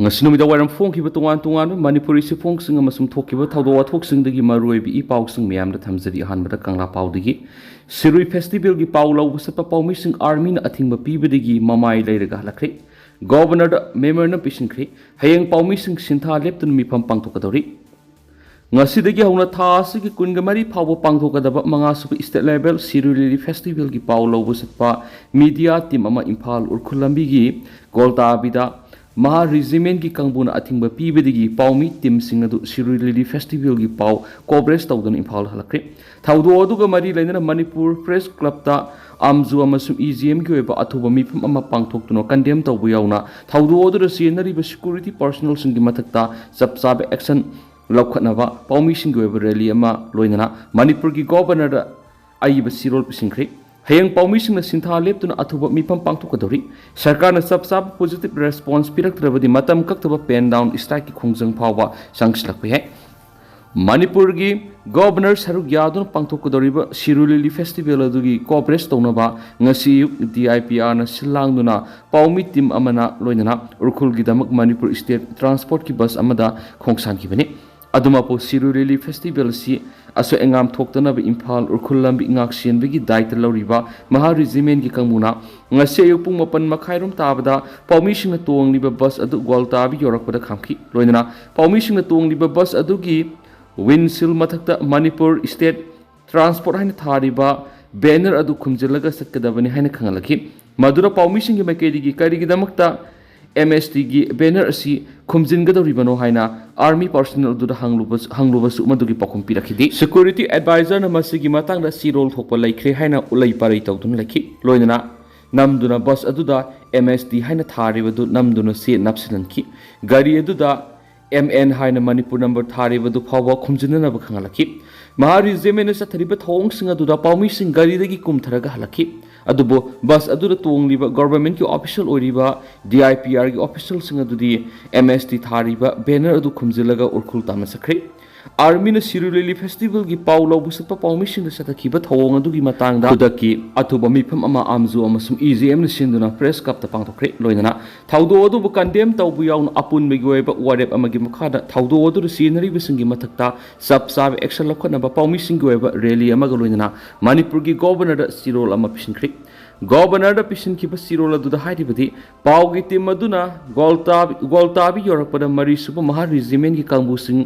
Ngasinumida waram phongkiba tongan Manipuri si phongsing amasum thokiba thawdo wathoksingdagi maruibi i pausing miyamda thamjari ahanbada kangla paudagi Sirui festival gi paw law sapa pawmising army na athingba pibadagi mamai leiraga halakre governor da member na pisingkre Hayeng Paomi sing Sintha Leptuna mifam pangthokadori ngasidagi hauna tha asigi kunga mari phawo pangthokadaba manga suba state level Sirui festival gi paw law sapa media team ama Imphal urkhulambi gi golta bida Maha Regiment ki kangbuna athingba pibadigi Paomi team singadu Sirui festival gi paw coverage tawdan Imphal halakre thawdo aduga mari lainana Manipur Press Club ta amzu amasum EGM ki oiba athuba mifam ama pangthoktuno condemn tawbu yauna thawdo aduda senari security personnel singi mathakta sapsabe action laukhatnaba Paomi singi oiba rally ama loinana Manipur ki governor da aiba sirol pisingkre Hayeng Paomi singna Sintha Leptuna athuba mifam pangthokadori sarkar na sapsab positive response piraktrabadi matam kaktaba pen down strike ki khongjang phawa sangslakpe hai Manipur gi governor Saruk Yadun pangthokadoriba Sirui festival adugi coverage tawnaba ngasi DIPR na silangduna Paomi team amana loinana urkhul gi damak Manipur state transport ki bus amada khongsan ki bani adumapo Sirui festival si aso engam thoktana ba Imphal urkhulambi ngak sienbigi daita loriba Maha Regiment gi kangmuna ngasi ayupung mapan makhairum tabada Paomi singna tongniba bus adu goltabi yorakpada khamki loinana Paomi singna tongniba bus adugi windshield mathakta Manipur state transport haina thariba banner adu khumjilaga satkadabani haina khangalaki madura Paomi singi makedigi karigi damakta MST gi banner asi khumjingadoribano haina army personnel du hanglubasu madugi pakhum pirakhidi security advisor na masigi matang da sirol thokpa laikhre haina ulai parai tawdun lakhi loinana namduna bus aduda MST haina tharibadu namduna se napsilanki gari aduda MN haina Manipur number tharibadu phawa khumjinana ba khangalaki Maha Regiment sa thariba thong singa duda Paomi sing gari dagi kumtharaga halaki adubo bus aduda tongliba government ki official oriba DIPR ki official singa dudi MST thariba banner adu khumjilaga urkhul tamna sakre army na Sirui festival gi paw law busapa Paomi sing da satakhiba thong adu gi matangda kudaki athuba mifam ama amzu amasum EGM na sinduna press cup ta pangthokre loinana thawdo adu bu condemn tawbu yaun apun megi oiba warep amagi makhada thawdo adu scenery bisingi mathakta sab action lakhona ba Paomi sing oiba rally amaga loinana Manipur gi governor da sirol ama pishinkri governor da pishinkhiba sirol adu da hairibadi paw gi team aduna goltabi yorakpada mari suba Maha Regiment gi kangbu sing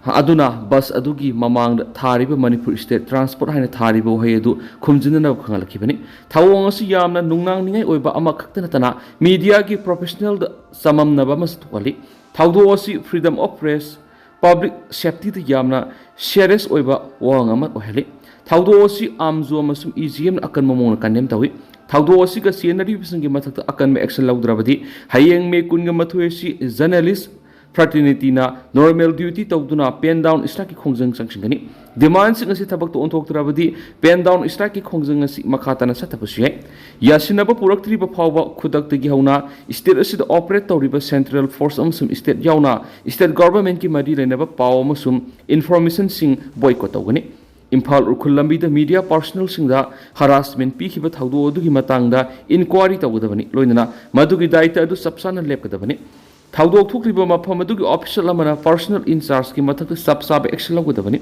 aduna bus adugi mamang thariba Manipur state transport haina thariba hai adu khumjinana khangalakibani thawong asu yamna nungnang ningai oiba ama khaktana tana media gi professional samamnaba mastwali thawdo asi freedom of press public safety da yamna serious oiba wang ama oheli thawdo asi amzu amasum EGM akan mamong kanem tawi thawdo asi ka scenery bisingi mathakta akan me action lawdrabadi Hayeng me kunga mathuesi journalist fraternity na normal duty tawduna pen down strike khongjang sangsingani demand sing asi thabak to onthoktrabadi pen down strike khongjang asi makhatana satapasi yasinaba puraktriba phawba khudaktagi hauna state asi da operate tawriba central force amsum state yauna state government ki mari lenaba paw amasum information sing boycott tawgani Imphal urkhulambi da media personnel sing da harassment pi khiba thawdo adugi matangda inquiry tawgadabani loinana madugi daita adu sapsana lepkadabani thawdok thukriba mafam adugi official amana personal in charge ki mathakta sapsabe action lawgadabani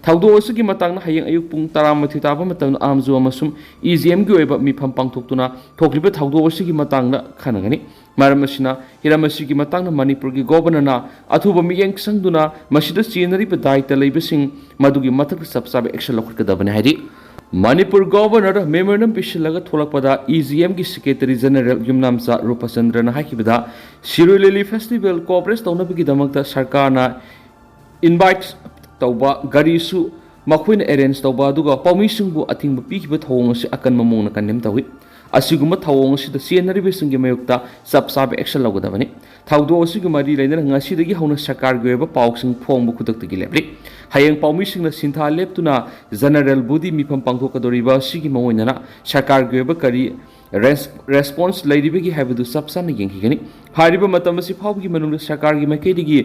thawdo asugi matangna Hayeng ayuk pung 12 taba matam amzu amasum EGM gi oiba mifam pangthoktuna thokriba thawdo asugi matangna khanagani maramasina hiramasigi matangna Manipur gi governor na athuba miyeng sangduna masida scenery ba daita leibasing madugi mathakta sapsabe action lawgadabani hairi Manipur governor memorandum pishilaga tholakpada EGM gi secretary general Yumnamsa Rupachandra na hakibada Sirui festival coverage tawnabigi damakta sarkar na invite tawba gari su makhuin arrange tawba aduga Paomi singbu athingba pikhiba thawong asi akan mamong na kanem tawi asiguma thawong asi da scenery bisingi mayukta sapsabe action lawgadabani thawdo asigi mari lainana ngasidagi hauna sarkar gi oiba pawsing phongbu khudaktagi lepri Hayeng Paomi singna Sintha Leptuna general body mifam pangthokadoriba sigi mawoinana sarkar gi oiba kari response lairibagi habadu sapsana yenghigani hariba matam asi phawgi manungda sarkar gi makedigi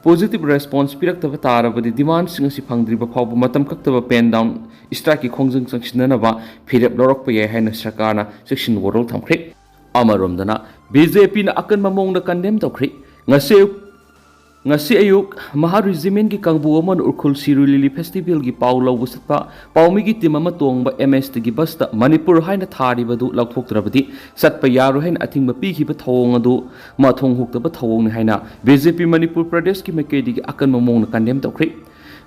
positive response piraktaba tarabadi demand sing asi phangdriba phawbu matam kaktaba pen down strike khongjang changsinanaba phirep lorokpa ye haina sarkarna section world thamkhre amaromdana BJP na akan mamong na condemn tawkhre ngasi ayuk maha regimen ki kangbu amon urkhul Sirui Lili festival gi pau lawbu satpa paumi gi tim ama tongba MS gi basta Manipur haina thari badu laukthoktrabadi satpa yaru hain athingba pi gi ba thong adu ma thong hukta ba thong ni haina BJP Manipur Pradesh ki mekedi gi akan mamong na kandem tawkhri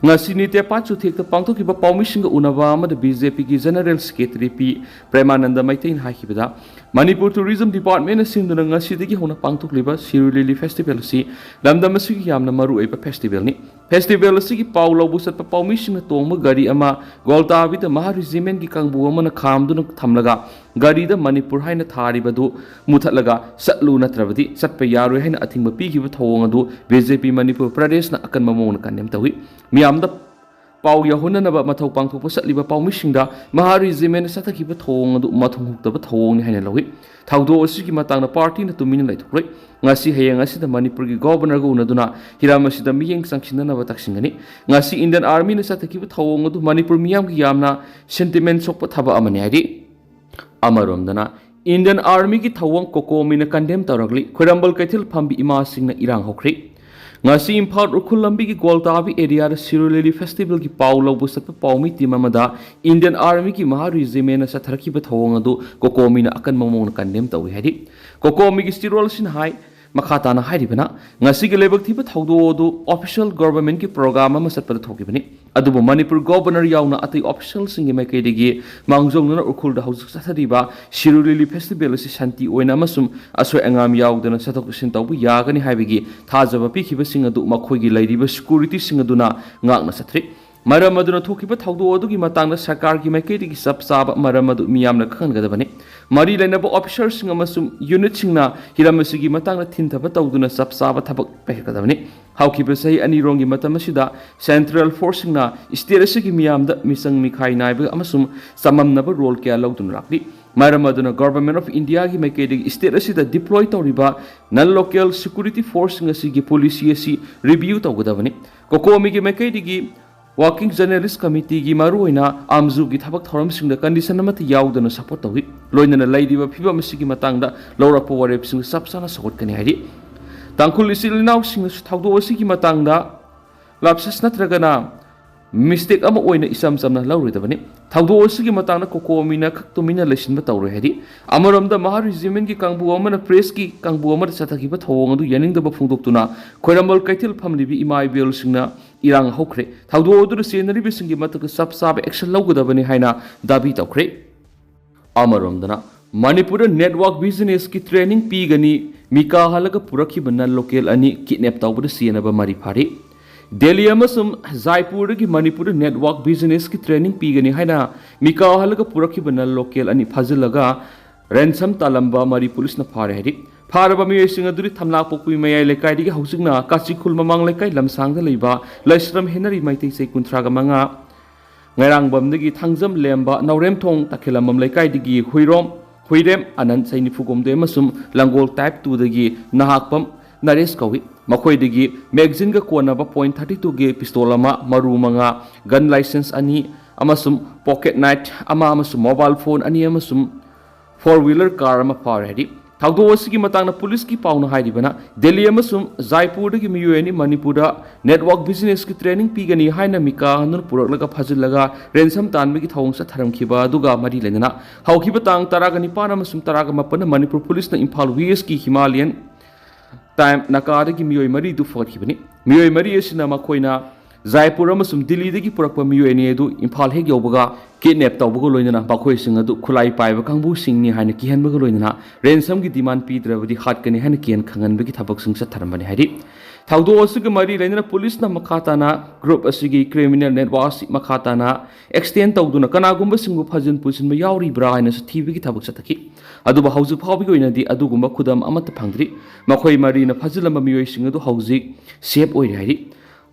ngasi ni te pachu thek ta pangtho ki ba paumi singa unaba ma da BJP ki General Secretary P Premananda Maitain ha ki bada Manipur Tourism Department asinduna ngasi dagi hona pangthok liba Sirui Lili festival si lamdam asigi yamna maru aiba festival ni festival asigi pau lawbu satpa paumi singa tongma gari ama golta bi da maha regimen ki kangbu ama na khamduna thamlaga gari da Manipur haina thari badu muthatlaga satlu natrabadi satpa yaru haina athingba pi gi ba thong adu BJP Manipur Pradesh na akan mamong na kanem tawi miyamda pau yahunanaba mathau pangthokpa satliba paumishingda maha regimen sathakhiba thong adu mathong huktaba thong ni haina lawi thaudo asigi matangna party na tumina laithokroi ngasi hayeng asida Manipur gi governor go unaduna hiramasida miyeng sangsinanaba taksingani ngasi Indian Army na sathakhiba thong adu Manipur miyam gi yamna sentiment sokpa thaba amani hari amaromdana Indian Army gi thawang kokomi na condemn taragli khorambal kaithil phambi ima singna irang hokri ngasi imphal urkhul lambi gi goltabi area da Sirui Lili festival gi pau lawbu satpa paumi timamada Indian Army gi maha regimen na satharki ba thawang adu kokomi na akan mamong na condemn tawi hari kokomi gi stirol sin hai makhata na hai ribana ngasi gi lebak thiba thawdo adu official government ki program ama satpa thokibani adubu Manipur governor yauna atai official singi makai digi mangjong na urkhul da haujuk sathariba Sirui Lili festival si shanti oina amasum asoi angam yaudana sathok sin tawbu yagani haibigi thajaba pikhiba sing adu makhoi gi lairiba security sing aduna ngakna sathri maram aduna thokiba thawdo adugi matangna sarkar gi makai digi sabsaba maram adu miyamna khangadabani mari lainaba officer sing amasum unit singna hiramasigi matangna thintaba tawduna sabsaba thabak pehkadabani haukiba sahi ani rongi matamasida central force na state asigi miyamda misang mikhai naiba amasum samamnaba role kya lawdun rakli maramaduna government of India gi maikedi state asida deploy tawriba non local security force ngasigi police asi review tawgadabani kokomi gi maikedi gi working journalist committee gi maruina amzu gi thabak thoram singda condition amati yaudana support tawi loinana laidiba phibam sigi matangda lawrakpa warep sing sapsana support kani hari tangkhul isilinaw sing thawdo asigi matangda lapsas natragana mistake ama oina isam samna lawridabani thawdo asigi matangda kokomina khaktumina lesinba tawre hari amaramda maha regimen gi kangbu amana press gi kangbu amada sathakiba thawong adu yaningdaba phungdoktuna khoirambal kaithil phamlibi imai bel singna irang hokre thawdo adu senaribi singi matak sabsab action lawgadabani haina dabi tawkre amaramdana Manipur network business ki training pigani mika halaga puraki banal local ani kidnap tawbada sienaba mari phari Delhi amasum Jaipur gi Manipur network business ki training pigani haina mika halaga puraki banal local ani phajilaga ransom talamba mari police na phare hari pharaba mi singa duri thamla pokui mayai lekai digi hausingna kachikul mamang lekai lamsangda leiba laisram henari maitai sei kuntraga manga ngairang bamdagi thangjam lemba naurem thong takhilamam lekai digi huirem anand saini fugomde masum langol type 2 dagi nahakpam nares kawi makhoi dagi magazine ga konaba .32 ge pistol ama maru manga gun license ani amasum pocket knife ama amasum mobile phone ani amasum four wheeler car ama paredi thawdo asigi matangna police ki pauna hairibana Delhi amasum Jaipur dagi miyueni Manipura network business ki training pigani haina mika hanun puraklaga phajilaga ransom tanbegi thawngsa tharamkhiba aduga mari lenana hawkhiba tang taragani pana amasum taraga mapana Manipur police na Imphal West ki Himalayan time nakadagi miyoi mari du fakhibani miyoi mari asina makoina Jaipur amasum Delhi dagi purakpa miyueni edu Imphal hek yobaga kidnap tawbago loinana bakhoi sing adu khulai paiba kangbu singni haina kihanbago loinana ransom gi demand pidrabadi hatkani haina kian khanganbagi thabak sing satharambani hari thawdo asigi mari lainana police na makhatana group asigi criminal network makhatana extend tawduna kanagumba singbu phajin pusinba yauri bra haina thibigi thabak sathaki aduba hauju phawbi oinadi adugumba khudam amata phangdri makhoi mari na phajilamba miyoi sing adu hauji safe oiri hari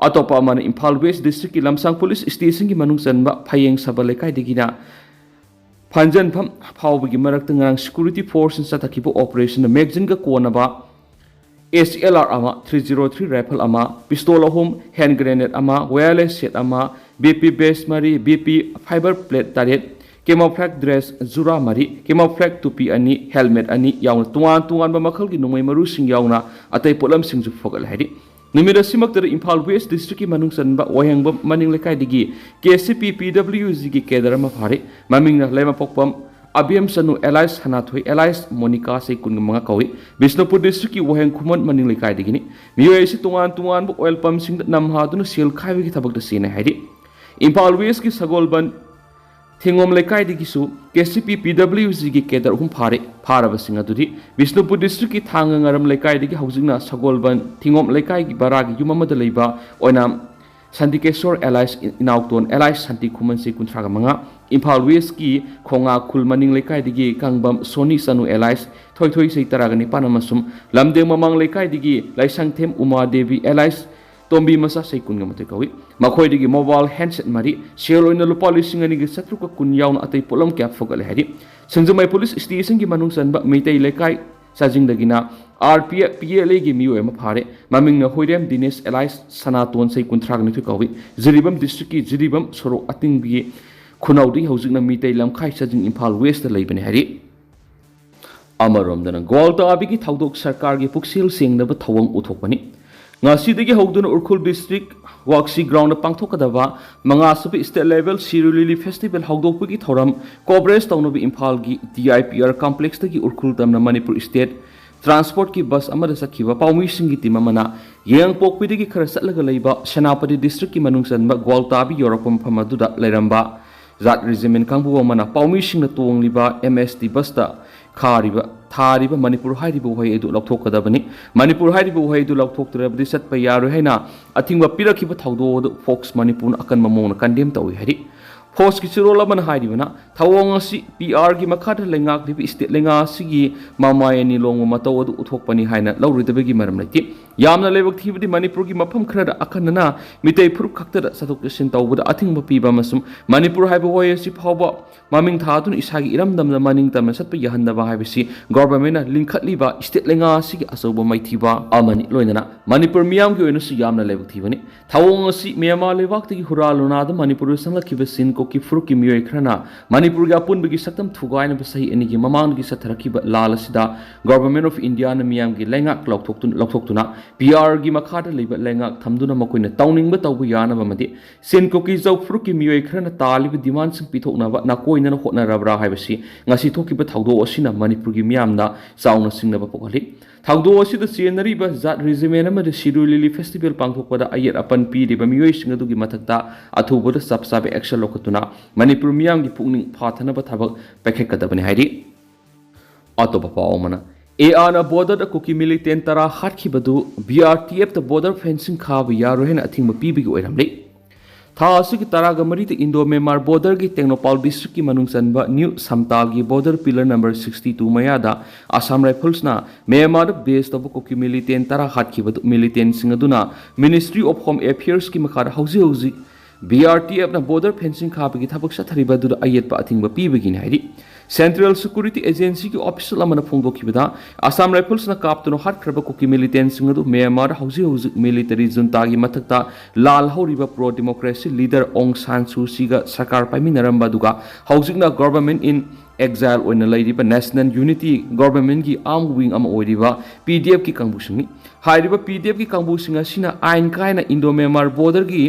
atopa amana Imphal West district ki lamsang police station ki manung chanba phayeng sabale kai digina phanjan pham phawbi marakta ngang security force sathakibo operation magazine ga konaba SLR ama 303 rifle ama pistol ahom hand grenade ama wireless set ama BP base mari BP fiber plate taret camouflage dress jura mari camouflage tupi ani helmet ani yauna tuan ba makhal gi nungmai maru sing yauna atai polam sing ju fogal hari nimira simak tar Imphal West district ki manung sanba waheng ba maning lekai digi KCP PWG gi kedara ma phare maming na lema pokpam Abiyam Sanu Elias Hanathoi Elias Monica say kun mga kawi Bisnupur district ki waheng khumon maning lekai digi ni miyoy si tuan bu oil pump sing nam ha dun sel khai gi thabak da sine hari Imphal West ki sagolban Thingom lekai digi su KCP PWG gi kedar hum phare ba singa dudi Bisnupur district ki thanga ngaram lekai digi haujingna sagolban Thingom lekai gi baragi yumamada leiba oinam Sandikesor Elias Inaukton Elias Santi Kuman se kuntraga manga Imphal West ki khonga khul maning lekai digi kangbam Soni Sanu Elias thoi sei taragani panamasum lamdeng mamang lekai digi laisang them Uma Devi Elias Tombi masa sei kunga mate kawi makhoi digi mobile handset mari sel oina lupa lising ani gi satru ka kun yaun atai polam kya fogale hari Sanjamai police station gi manung sanba meitei lekai sajing dagina RPF PLA gi miyo ema phare maming na hoirem Dinesh Elias Sanaton sei kuntrag ni kawi Jiribam district ki Jiribam soro ating bi khunaudi haujing na mitei lamkhai sajing Imphal West leibani hari amarom dana golta abi ki thaudok sarkar gi puksil sengna ba thawang uthokpani ngasi digi hogduna Urkhul district Waksi ground pangthokadaba manga sabi state level Sirui festival hogdokpu gi thoram coverage tawnobi Imphal gi DIPR complex tagi Urkhul tamna Manipur state transport ki bus amada sakhiba Paomi singi tima mana yang pokpi digi khara satlaga leiba Senapati district ki manung sanba Gwaltabi Europam phamaduda leiramba zat regiment kangbu mana Paomi singna tongliba MST busta khariba thariba Manipur hairiba wahai edu laukthokadabani Manipur hairiba wahai edu laukthoktrebadi satpa yaru haina athingba pirakhiba thaudo Fox Manipur akan mamona condemn tawi hari Fox ki sirola man hairibana thawong asi PR gi makhata lengak dibi state lenga sigi mamayani longo mataw adu uthokpani haina lawridabegi maram lati yamna lebak thibdi Manipur gi mafam khara akanna mitei phuruk khakta satuk sin tawbuda athingba piba masum Manipur haiba wai asi phawba maming thadun isagi iramdamna maning tamna satpa yahandaba haibisi government na linkhatliba state lenga sigi asoba maithiba amani loinana Manipur miyam gi oina si yamna lebak thibani thawong asi Myanmar lebak tigi huraluna da Manipur sanglakhiba sin ki furuki miyoy khrana Manipur ga pun bagi saktam thugaina basai ani gi mamang gi satharakiba lal asida government of India na miyam gi lengak lokthokuna PR gi makhata leiba lengak thamduna makoina tawningba tawbu yana bamadi sen ko ki jau furuki miyoy khrana talib demand sing pithokna ba na koina na hotna rabra haibasi ngasi thokiba thawdo asina Manipur gi miyamna sauna singna ba pokali thawdo asida senari ba zat regiment ama Sirui festival pangthokpada ayat apan pi de ba miyoy singa du gi mathakta athuboda sabsabe action lokatuna Manipur miyam gi pukning phathana ba thabak pakhekadabani hairi atoba paomana ana border da Kuki militant tara hatkhiba BRTF the border fencing khab yaru hen athingba pibigi oiramle tha asigi taraga mari te Indo Myanmar border gi Technopal district ki manung sanba New Samtal gi border pillar number 62 mayada Assam Rifles na Myanmar based of Kuki militant tara hatkhiba militant singaduna Ministry of Home Affairs ki makhara hauzi BRTF na border fencing khapagi thabak sathariba du ayet pa athingba pibagi nairi Central Security Agency ki official amana phongdokhibada Assam Rifles na kaptuno hatkraba Kuki militant singadu Myanmar hauzi military junta gi mathakta lal hauriba pro democracy leader Aung San Suu Kyi ga sarkar paiminaramba duga hauzingna government in exile oina lairiba National Unity government gi armed wing ama oiriba PDF ki kangbusingi hairiba PDF ki kangbusinga sina ain kaina Indo Myanmar border gi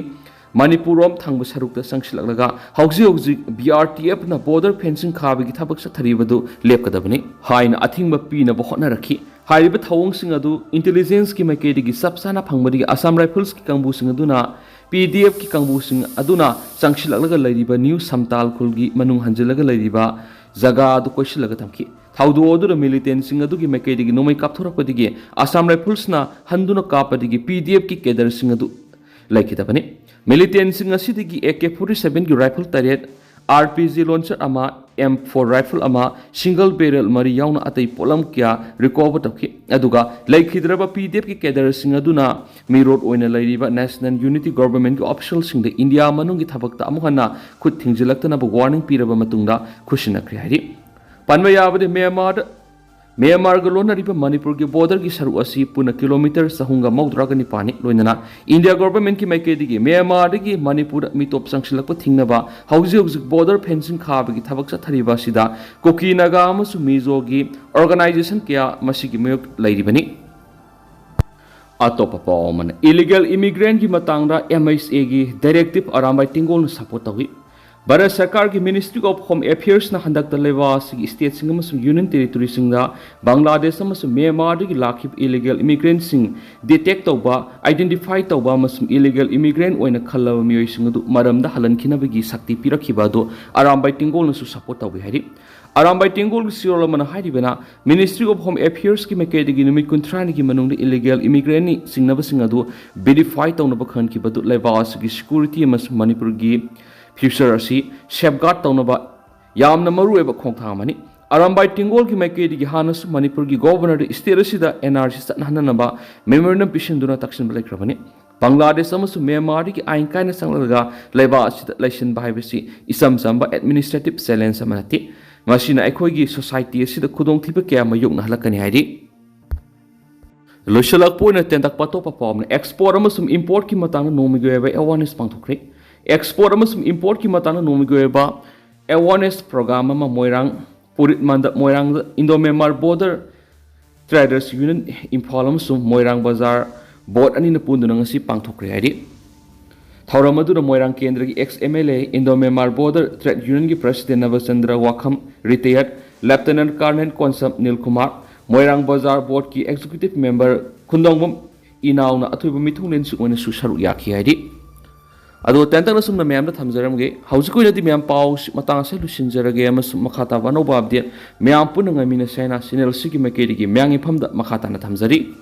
Manipurom thangbu sarukta sangsilaglaga hauzi BRTF na border fencing khabagi thabak satharibadu lepkadabani haina athingba pina bohna rakhi haiba thawong singadu intelligence ki maikedi sabsana phangmadi Assam Rifles ki kangbu singaduna PDF ki kangbu sing aduna sangsilaglaga lairiba New Samtal khulgi manung hanjilaga lairiba jaga adu koisilaga thamki thawdu odu militant singadu ki maikedi nomai kapthorakpadigi Assam Rifles na handuna kapadigi PDF ki kedar singadu laikidabani militant singasidigi AK-47 ki rifle target RPG launcher ama M4 rifle ama single barrel mari yauna atai polam kya recover takhi aduga laikhidraba PDF ki kedar singaduna mirot oina lairiba National Unity Government ki official singda India manungi thabakta amuhana khut thingjilaktana ba warning piraba matungda khushina khri hari panwa yabade Myanmar Myanmar ga lonariba Manipur gi border gi saru asi puna kilometer sahunga mawdraga ni pani loinana India government ki maike digi Myanmar digi Manipur mitop sangsilakpa thingnaba hauji border fencing khaba gi thabak sa thariba sida Kuki naga amasu mizo gi organization kya masigi mayok lairibani Atopa paoman illegal immigrant gi matangda MSA gi directive arambai tingol support tawi Bharat Sarkar ki Ministry of Home Affairs na handakta leba sigi state singa masum union territory singa Bangladesh masum Myanmar gi lakhib illegal immigrant sing detect tawba identify tawba masum illegal immigrant oina khallaba miyoi singa du maramda halankhina bagi sakti pirakhiba do arambai tingol na su support tawi hari Arambai tingol gi sirol mana hairibena Ministry of Home Affairs ki meke digi numit kuntrani gi manung illegal immigrant ni singna ba singa du verify tawna ba khan ki badu leba sigi security masum Manipur gi future asi safeguard taunaba yamna maru eba khongthangmani arambai tingol ki maike digi hanasu Manipur gi governor de state asida NRC sanhanaba memorandum pisinduna taksin balekrabani Bangladesh amasu Myanmar gi ain kaina sanglaga leba asida laisin baibasi isam samba administrative challenge amanati masina aikhoi gi society asida khudong thiba kya mayuk na halakani hairi loishalak poina tendak pato papom export amasum import ki matang nomigi eba awareness pangthokre Export amasum import ki matana nomigoeba awareness program ama moirang purit manda moirang Indo-Myanmar border traders union Imphal amasum moirang bazar board ani na punduna ngasi pangthokre hari thauram adu moirang kendra gi ex MLA Indo-Myanmar border trade union gi president Navachandra Wakham retired Lieutenant Colonel Konsam Nilkumar moirang bazar board ki executive member Khundongbam inaw na athuiba mithunglen su ona su saru yakhi hari Ado tentang nasum na miyam na thamjaram ge haujikoi nadi miyam pau matang sa lusinjarage amasum makhata wano babde miyam punanga mina sena sinel sigi makeri gi miyang ifamda makhata na thamjari